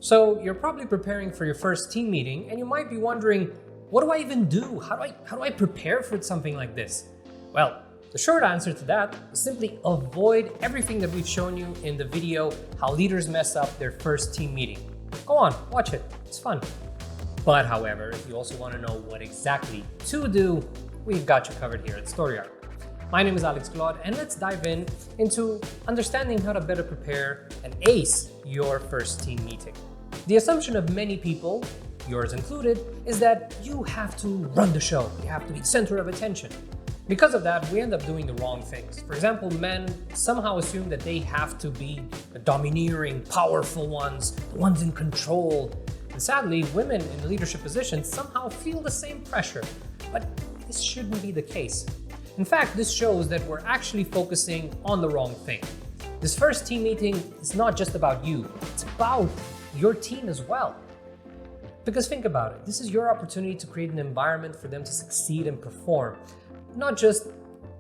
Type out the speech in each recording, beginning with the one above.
So you're probably preparing for your first team meeting and you might be wondering, what do I even do? How do I prepare for something like this? Well, the short answer to that is simply avoid everything that we've shown you in the video, how leaders mess up their first team meeting. Go on, watch it, it's fun. But however, if you also want to know what exactly to do, we've got you covered here at Storyarc. My name is Alex Claude, and let's dive into understanding how to better prepare and ace your first team meeting. The assumption of many people, yours included, is that you have to run the show. You have to be the center of attention. Because of that, we end up doing the wrong things. For example, men somehow assume that they have to be the domineering, powerful ones, the ones in control. And sadly, women in leadership positions somehow feel the same pressure. But this shouldn't be the case. In fact, this shows that we're actually focusing on the wrong thing. This first team meeting is not just about you, it's about your team as well. Because think about it, this is your opportunity to create an environment for them to succeed and perform, not just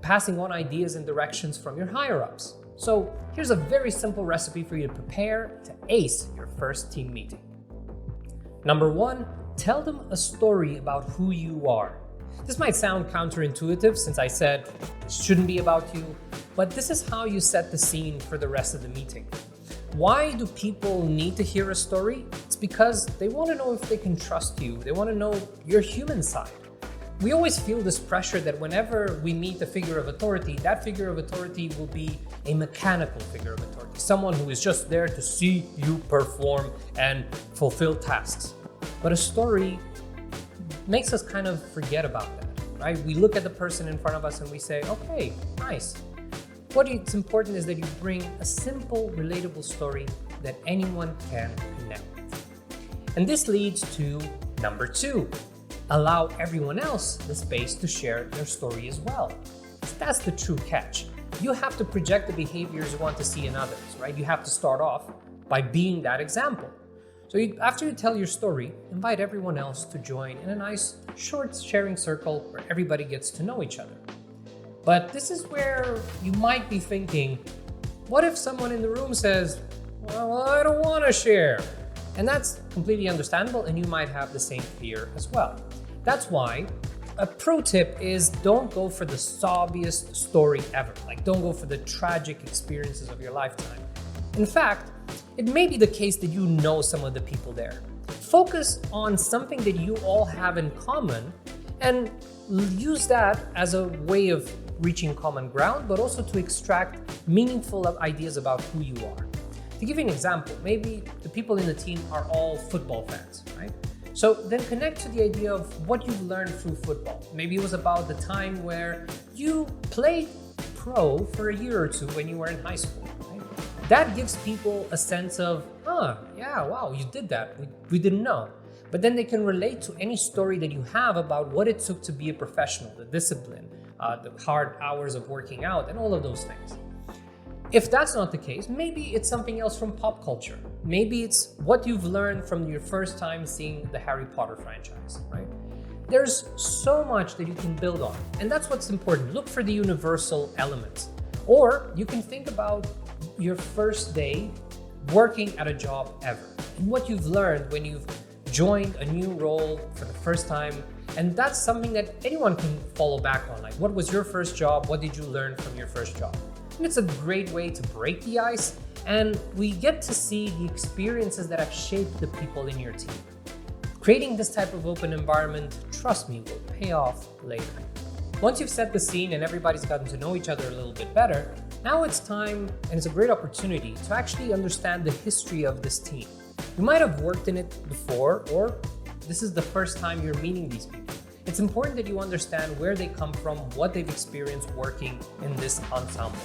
passing on ideas and directions from your higher-ups. So here's a very simple recipe for you to prepare to ace your first team meeting. Number one, tell them a story about who you are. This might sound counterintuitive since I said this shouldn't be about you, but this is how you set the scene for the rest of the meeting. Why do people need to hear a story? It's because they want to know if they can trust you. They want to know your human side. We always feel this pressure that whenever we meet a figure of authority, that figure of authority will be a mechanical figure of authority, someone who is just there to see you perform and fulfill tasks. But a story makes us kind of forget about that, right? We look at the person in front of us and we say, okay, nice. What's important is that you bring a simple, relatable story that anyone can connect with. And this leads to number two. Allow everyone else the space to share their story as well. That's the true catch. You have to project the behaviors you want to see in others, right? You have to start off by being that example. So after you tell your story, invite everyone else to join in a nice, short sharing circle where everybody gets to know each other. But this is where you might be thinking, what if someone in the room says, well, I don't want to share? And that's completely understandable, and you might have the same fear as well. That's why a pro tip is don't go for the sobbiest story ever. Like, don't go for the tragic experiences of your lifetime. In fact, it may be the case that you know some of the people there. Focus on something that you all have in common and use that as a way of reaching common ground, but also to extract meaningful ideas about who you are. To give you an example, maybe the people in the team are all football fans, right? So then connect to the idea of what you've learned through football. Maybe it was about the time where you played pro for a year or two when you were in high school, right? That gives people a sense of, yeah, wow, you did that. We didn't know. But then they can relate to any story that you have about what it took to be a professional, the discipline, the hard hours of working out, and all of those things. If that's not the case, maybe it's something else from pop culture. Maybe it's what you've learned from your first time seeing the Harry Potter franchise, right? There's so much that you can build on, and that's what's important. Look for the universal elements. Or you can think about your first day working at a job ever, and what you've learned when you've joined a new role for the first time. And that's something that anyone can follow back on. Like, what was your first job? What did you learn from your first job? And it's a great way to break the ice, and we get to see the experiences that have shaped the people in your team. Creating this type of open environment, trust me, will pay off later. Once you've set the scene and everybody's gotten to know each other a little bit better, now it's time, and it's a great opportunity, to actually understand the history of this team. You might have worked in it before, or this is the first time you're meeting these people. It's important that you understand where they come from, what they've experienced working in this ensemble.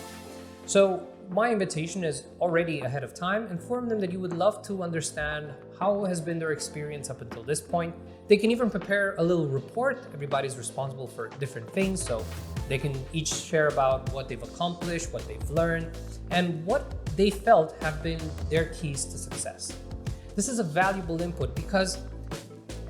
So my invitation is already ahead of time. Inform them that you would love to understand how has been their experience up until this point. They can even prepare a little report. Everybody's responsible for different things, so they can each share about what they've accomplished, what they've learned, and what they felt have been their keys to success. This is a valuable input because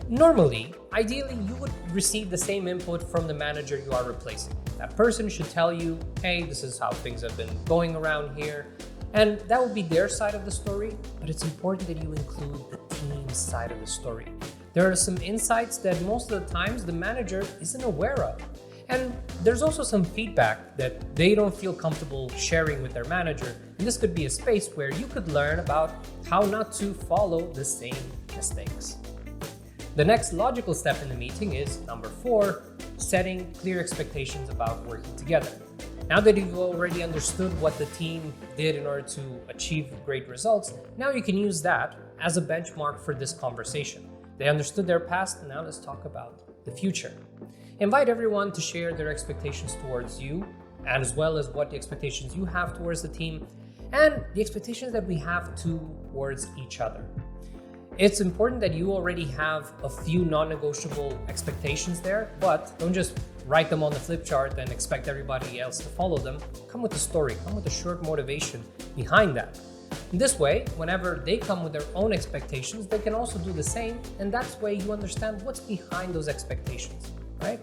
normally, ideally, you would receive the same input from the manager you are replacing. That person should tell you, hey, this is how things have been going around here. And that would be their side of the story, but it's important that you include the team's side of the story. There are some insights that most of the times the manager isn't aware of. And there's also some feedback that they don't feel comfortable sharing with their manager. And this could be a space where you could learn about how not to follow the same mistakes. The next logical step in the meeting is number 4, setting clear expectations about working together. Now that you've already understood what the team did in order to achieve great results, now you can use that as a benchmark for this conversation. They understood their past, and now let's talk about the future. Invite everyone to share their expectations towards you, and as well as what the expectations you have towards the team, and the expectations that we have towards each other. It's important that you already have a few non-negotiable expectations there, but don't just write them on the flip chart and expect everybody else to follow them. Come with a story, come with a short motivation behind that. In this way, whenever they come with their own expectations, they can also do the same, and that's why you understand what's behind those expectations, right?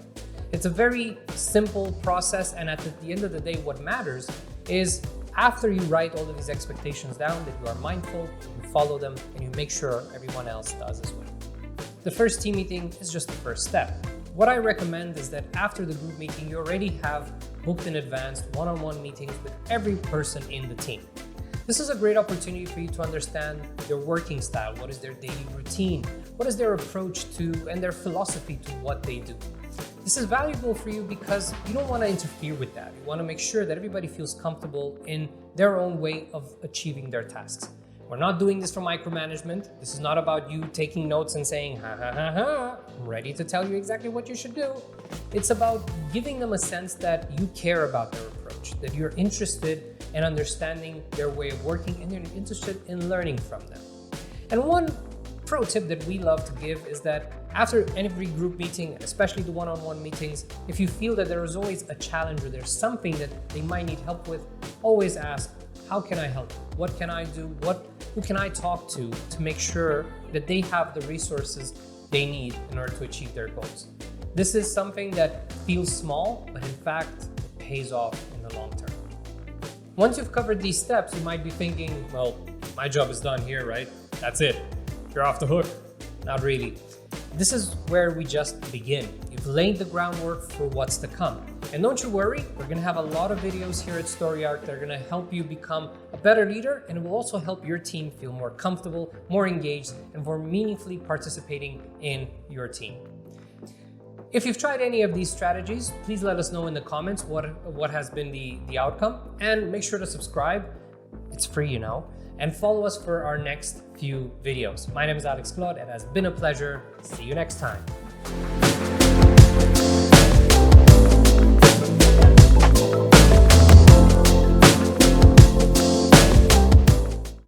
It's a very simple process, and at the end of the day, what matters is after you write all of these expectations down, that you are mindful, you follow them, and you make sure everyone else does as well. The first team meeting is just the first step. What I recommend is that after the group meeting, you already have booked in advance one-on-one meetings with every person in the team. This is a great opportunity for you to understand their working style, what is their daily routine, what is their approach to and their philosophy to what they do. This is valuable for you because you don't want to interfere with that. You want to make sure that everybody feels comfortable in their own way of achieving their tasks. We're not doing this for micromanagement. This is not about you taking notes and saying, ha ha ha ha, I'm ready to tell you exactly what you should do. It's about giving them a sense that you care about their approach, that you're interested in understanding their way of working, and you're interested in learning from them. And one pro tip that we love to give is that after every group meeting, and especially the one-on-one meetings, if you feel that there is always a challenge or there's something that they might need help with, always ask, how can I help? What can I do? Who can I talk to make sure that they have the resources they need in order to achieve their goals? This is something that feels small, but in fact, it pays off in the long term. Once you've covered these steps, you might be thinking, well, my job is done here, right? That's it. You're off the hook. Not really. This is where we just begin. You've laid the groundwork for what's to come. And don't you worry, we're going to have a lot of videos here at Storyarc that are going to help you become a better leader, and it will also help your team feel more comfortable, more engaged, and more meaningfully participating in your team. If you've tried any of these strategies, please let us know in the comments what has been the outcome, and make sure to subscribe. It's free, you know, and follow us for our next few videos. My name is Alex Claude, and it has been a pleasure. See you next time.